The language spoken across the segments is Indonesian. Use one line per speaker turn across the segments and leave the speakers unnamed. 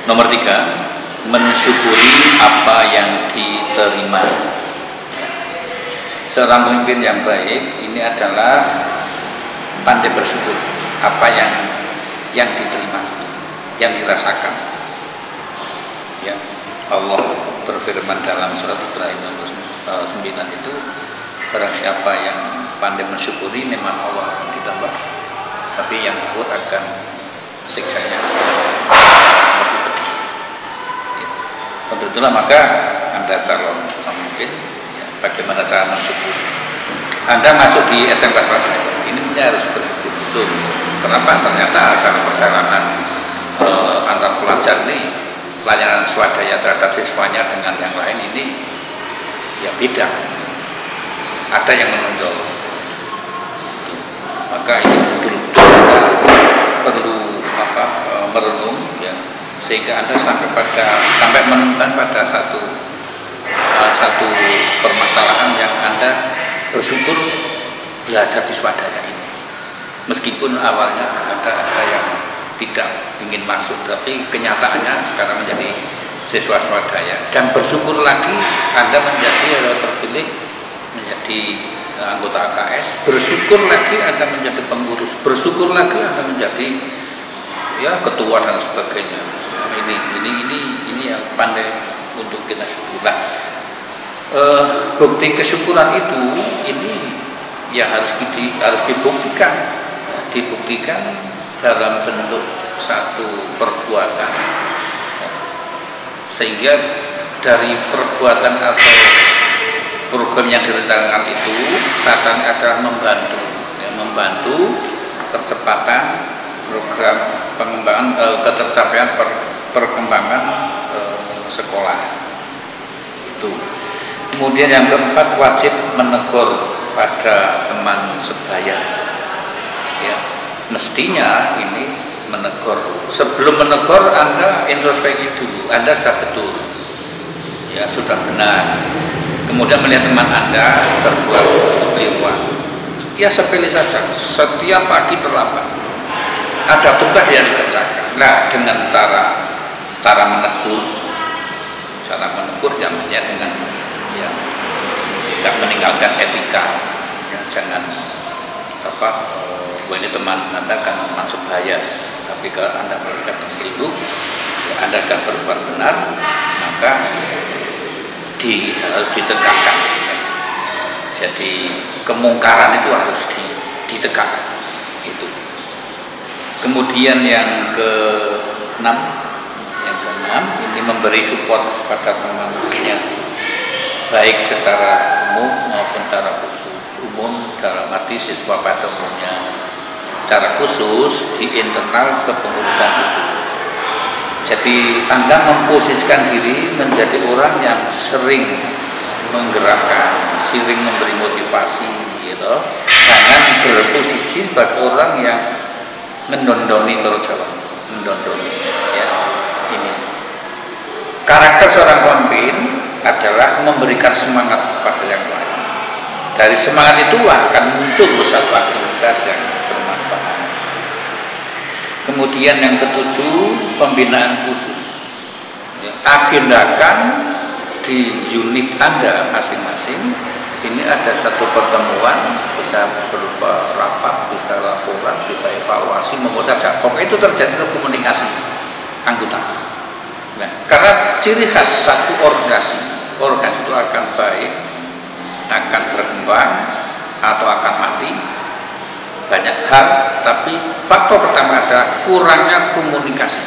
Nomor 3, mensyukuri apa yang diterima. Seorang pemimpin yang baik ini adalah pandai bersyukur apa yang diterima, yang dirasakan. Ya, Allah berfirman dalam surat Ibrahim 9 itu, barang siapa yang pandai mensyukuri nikmat Allah akan ditambah, tapi yang kufur akan siksanya lebih pedih. Ya. Untuk itulah maka Anda calon pemimpin, ya, bagaimana cara mensyukuri. Anda masuk di SMK Swadaya, ini mestinya harus bersyukur betul. Kenapa? Ternyata dalam perjalanan antar pelajar ini, pelayanan swadaya terhadap siswanya dengan yang lain ini ya beda. Ada yang menonjol. Maka ini betul-betul perlu merenung, ya, sehingga Anda sampai menemukan pada satu permasalahan yang Anda bersyukur belajar di swadaya ini. Meskipun awalnya ada yang tidak ingin masuk, tapi kenyataannya sekarang menjadi siswa swadaya, dan bersyukur lagi Anda terpilih menjadi anggota AKS, bersyukur lagi Anda menjadi pengurus, bersyukur lagi Anda menjadi ya ketua dan sebagainya. Ini yang pandai untuk kita syukur. Bukti kesyukuran itu ini ya harus dibuktikan dalam bentuk satu perbuatan, sehingga dari perbuatan atau program yang direncanakan itu sasarannya adalah membantu percepatan program pengembangan ketercapaian perkembangan sekolah itu. Kemudian yang keempat, wajib menegur pada teman sebaya. Ya, mestinya ini menegur. Sebelum menegur Anda introspeksi dulu, Anda sudah betul, ya sudah benar. Kemudian melihat teman Anda berbuat kekeliruan, ya sepele saja. Setiap pagi terlambat, ada tugas yang dikerjakan. Nah, dengan cara menegur ya mestinya dengan ya tidak meninggalkan etika. Ya, jangan ini teman Anda kan teman sebaya, tapi kalau Anda melihat keliru, ya Anda akan berbuat benar, maka harus ditegakkan. Jadi kemungkaran itu harus ditegakkan. Itu. Kemudian yang keenam ini memberi support pada teman-temannya, baik secara umum maupun secara khusus. Umum dalam arti siswa pada umumnya, secara khusus di internal kepengurusan itu. Jadi Anda memposisikan diri menjadi orang yang sering menggerakkan, sering memberi motivasi, gitu. Jangan berposisi sebagai orang yang mendondoni, kalau Jawa, mendondoni. Ya, ini karakter seorang pemimpin adalah memberikan semangat pada yang lain. Dari semangat itulah akan muncul satu aktivitas yang bermanfaat. Kemudian yang ketujuh, pembinaan khusus. Ya, agendakan di unit Anda masing-masing. Ini ada satu pertemuan, bisa berupa rapat, bisa laporan, bisa evaluasi, mau saja. Pokoknya itu terjadi komunikasi anggota. Nah, karena ciri khas satu organisasi itu akan baik, akan berkembang atau akan mati, banyak hal, tapi faktor pertama adalah kurangnya komunikasi.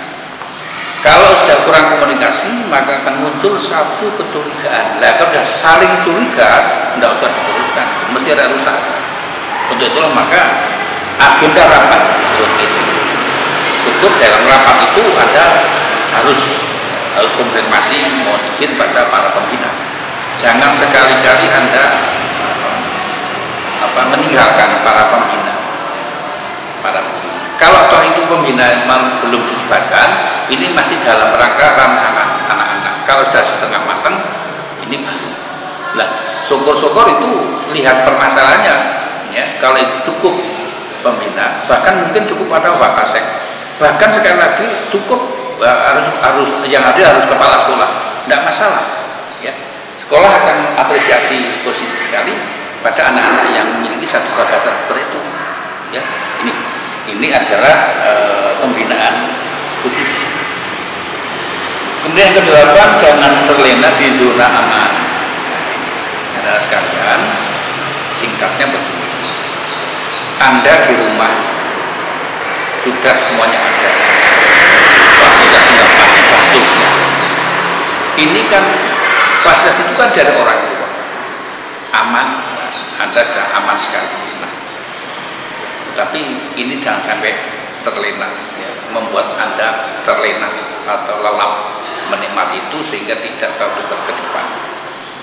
Kalau sudah kurang komunikasi, maka akan muncul satu kecurigaan. Nah, kalau sudah saling curiga, tidak usah diteruskan, mesti ada rusak. Untuk itulah maka agenda rapat rutin. Syukur dalam rapat itu Anda harus konfirmasi, mohon izin pada para pembina. Jangan sekali-kali Anda meninggalkan para pembina. Kalau toh itu pembina belum dilibatkan, ini masih dalam rangka rancangan anak-anak. Kalau sudah setengah matang, ini baru. Lah, syukur-syukur itu lihat permasalahannya. Ya, kalau itu cukup pembina, bahkan mungkin cukup pada wakasek. Bahkan sekali lagi cukup harus yang harus kepala sekolah, tidak masalah ya. Sekolah akan apresiasi positif sekali pada anak-anak yang memiliki satu gagasan seperti itu ya. Ini adalah pembinaan khusus. Kemudian yang kedelapan, jangan terlena di zona aman. Nah, sekalian, singkatnya begini, Anda di rumah sudah semuanya ada, fasilitas tinggal pakai basuh. Ini kan fasilitas itu kan dari orang tua, aman, Anda sudah aman sekali. Nah, tetapi ini jangan sampai terlena, ya, membuat Anda terlena atau lelap menikmati itu sehingga tidak terlintas ke depan.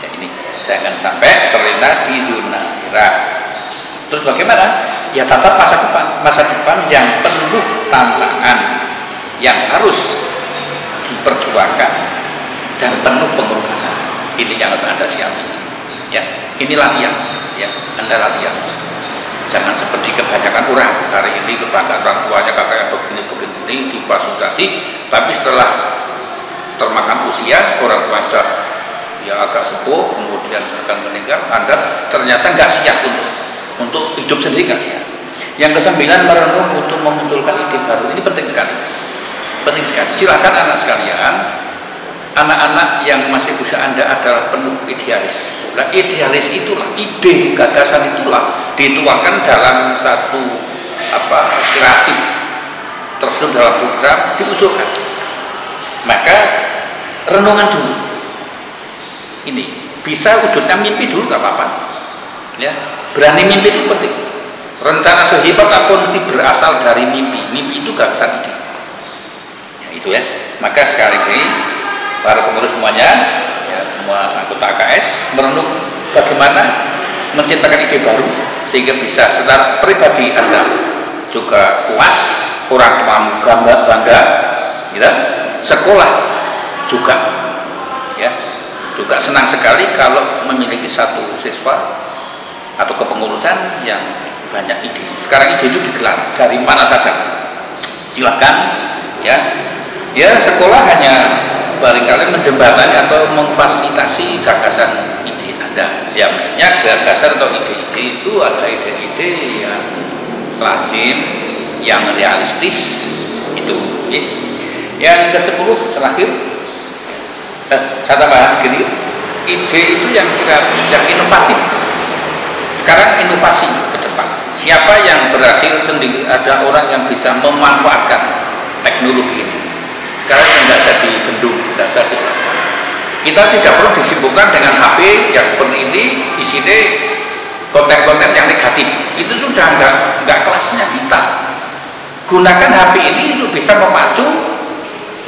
Ya, ini jangan sampai terlena di zona merah. Terus bagaimana? Ya tatap masa depan yang penuh tantangan, yang harus diperjuangkan dan penuh pengorbanan. Ini yang harus Anda siapin. Ya, ini latihan. Ya, Anda latihan. Jangan seperti kebanyakan orang hari ini kebanggaan orang tuanya kakaknya begini difasilitasi, tapi setelah termakan usia, orang tua sudah ya agak sepuh, kemudian akan meninggal, Anda ternyata nggak siap untuk hidup sendiri, nggak siap. Yang kesembilan, merenung untuk memunculkan ide baru. Ini penting sekali, penting sekali. Silakan anak sekalian, anak-anak yang masih usia Anda adalah penuh idealis. Nah, idealis itulah, ide gagasan itulah dituangkan dalam satu kreatif, tersusun dalam program, diusulkan. Maka renungan dulu, ini bisa wujudnya mimpi dulu, nggak apa-apa ya. Berani mimpi itu penting. Rencana sehebat apapun mesti berasal dari mimpi. Mimpi itu gagasan ide ya, itu ya. Maka sekali lagi para pengurus semuanya ya, semua anggota AKS merenung bagaimana menciptakan ide baru sehingga bisa secara pribadi Anda juga puas, orang tua bangga gitu. Sekolah juga ya, juga senang sekali kalau memiliki satu siswa atau kepengurusan yang banyak ide. Sekarang ide itu digelar dari mana saja, silahkan ya. Ya, sekolah hanya barangkali menjembatani atau memfasilitasi gagasan ide Anda. Ya, mestinya gagasan atau ide-ide itu ada ide-ide yang lazim, yang realistis itu ya. Yang ke-10 terakhir, saya tambahkan sedikit, ide itu yang inovatif. Sekarang inovasi ke depan. Siapa yang berhasil sendiri, ada orang yang bisa memanfaatkan teknologi ini. Sekarang tidak bisa dibendung, tidak bisa dilakukan. Kita tidak perlu disibukkan dengan HP yang seperti ini, isinya konten-konten yang negatif. Itu sudah nggak kelasnya kita. Gunakan HP ini untuk bisa memacu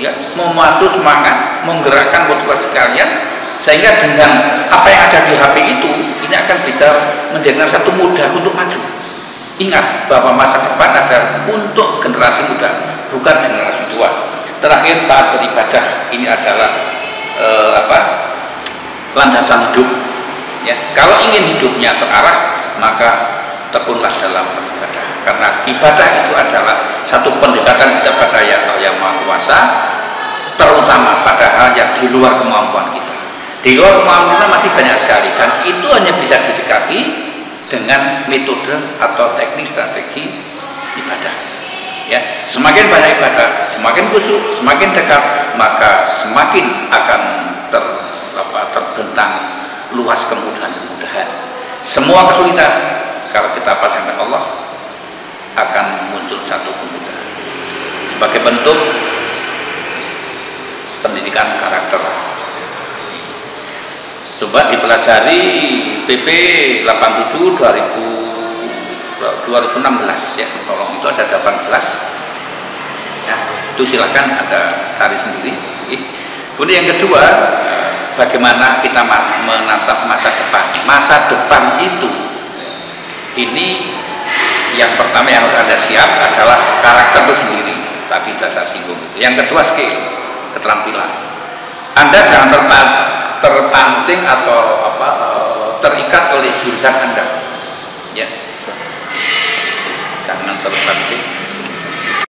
ya, memacu semangat, menggerakkan motivasi kalian sehingga dengan apa yang ada di HP itu ini akan bisa menjadikan satu mudah untuk maju. Ingat bahwa masa depan ada untuk generasi muda, bukan generasi tua. Terakhir, taat beribadah. Ini adalah landasan hidup ya. Kalau ingin hidupnya terarah, maka tekunlah dalam beribadah, karena ibadah itu adalah satu pendekatan kita pada yang Maha Kuasa, terutama pada hal yang di luar kemampuan kita. Di luar kemampuan kita masih banyak sekali, dan itu hanya bisa didekati dengan metode atau teknik strategi ibadah ya. Semakin banyak ibadah, semakin khusyuk, semakin dekat, maka semakin akan terbentang luas kemudahan-kemudahan. Semua kesulitan, kalau kita pasang dengan Allah, akan muncul satu kemudahan sebagai bentuk pendidikan karakter. Coba dipelajari PP 87 2016 ya, tolong, itu ada 18 ya, itu silahkan ada cari sendiri. Kemudian yang kedua, bagaimana kita menatap masa depan. Masa depan itu, ini yang pertama yang harus Anda siap adalah karakter itu sendiri, tadi sudah saya singgung itu. Yang kedua, skill, keterampilan. Anda jangan terpancing atau terikat oleh jurusan Anda ya, jangan terpancing